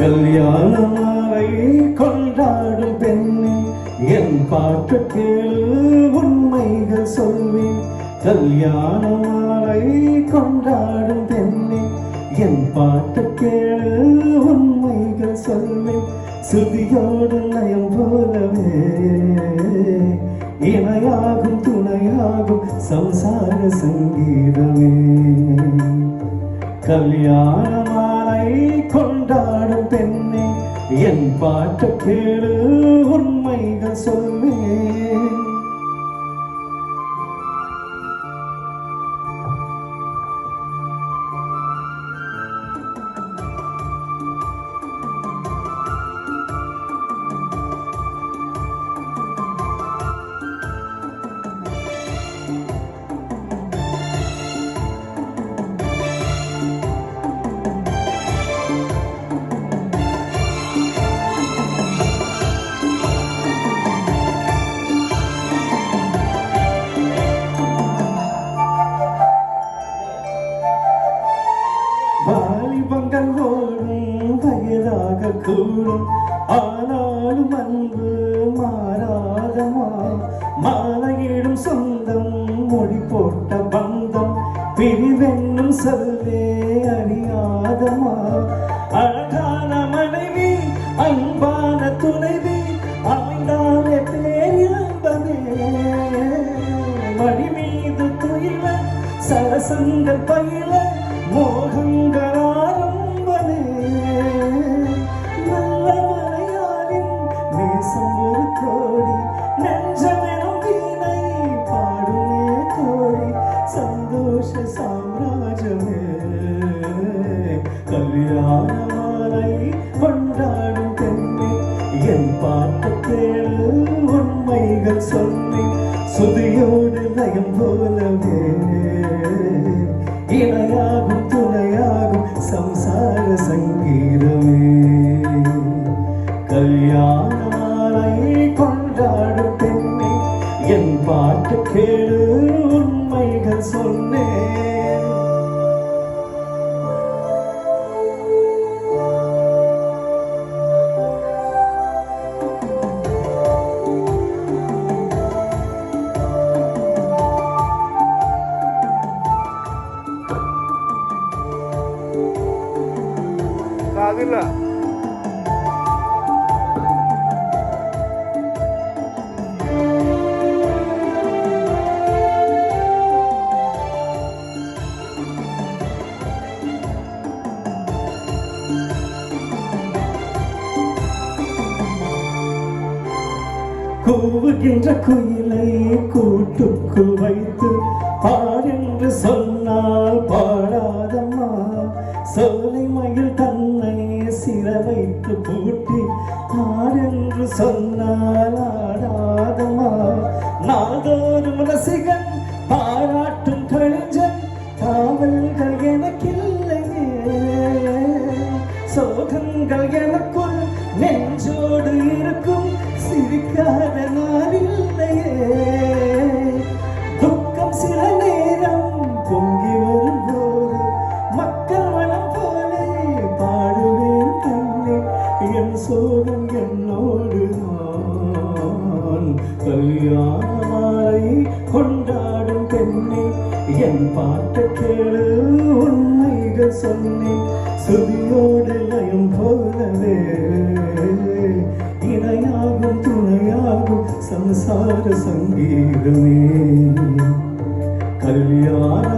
கல்யாண மாலை கொண்டாடும் பெண்ணே என் பாட்டு கேளு உண்மைகள் சொல்வேன். கல்யாண மாலை கொண்டாடும் பெண்ணே என் பாட்டு கேளு உண்மைகள் சொல்வேன். சுதியோடு லயம் போலவே இணையாகும் துணையாகும் சம்சார சங்கீதமே. கல்யாண மாலை கொண்டாடும் பெண்ணே என் பாட்டு கேளு உண்மைகள் சொல்வேன். வாலிபங்கள் ஓடும் வயதாக கூடும் ஆனாலும் அன்பு மாறாதமா. மாலையிடும் சொந்தம் மொழி போட்ட பந்தம் பிரிவென்னும் சொல்லே அறியாதமா. அழகான மனைவி அன்பான துணைவி அமைந்தாலே பேரின்பமே. மணி மீது துயில சரசங்கள் பயில மோகங்கள் ஆரம்பமே. நல்ல மலையாளின் நேசம் ஒரு கோடி நெஞ்சமெனும் வீணை பாடுமே கோடி சந்தோஷ சாம்ராஜ்யமே. கல்யாண மாலை கொண்டாடும் பெண்ணே என் பாட்டு கேளு உண்மைகள் சொன்னேன். சுதியோடு லயம் போலவே இணையாகும் துணையாகும் சம்சார சங்கீதமே. கல்யாண மாலை கொண்டாடும் பெண்ணே என் பாட்டு கேளு உண்மைகள் சொன்னேன். அதில்ல கூவுகின்ற குயிலை கூட்டுக்குள் வைத்து பாடென்று சொன்னால் பாடாதம்மா. சோலை மயில் தன்னை சிற வைத்து பூட்டி ஆடென்று சொன்னால் ஆடாதம்மா. நாதோறும் ரசிகன் பாராட்டும் கழிஞ்சன் காவல்கள் எனக்கில்லையே. சோகங்கள் எனக்குள் நெஞ்சோடு இருக்கும் சிரிக்காத நாள் இல்லையே. துக்கம் சில நேரம் பொங்கி வரும்போது மக்கள் மனம் போலே பாடுவேன் தன்னை. என் சோகம் என்னோடு நான். கல்யாண மாலை கொண்டாடும் பெண்ணே என் பாட்டு கேளு உண்மைகள் சொன்னேன். சுதியோடு லயம் போலவே இணையாகும் துணையாகும் சம்சார சங்கீதமே. கல்யாண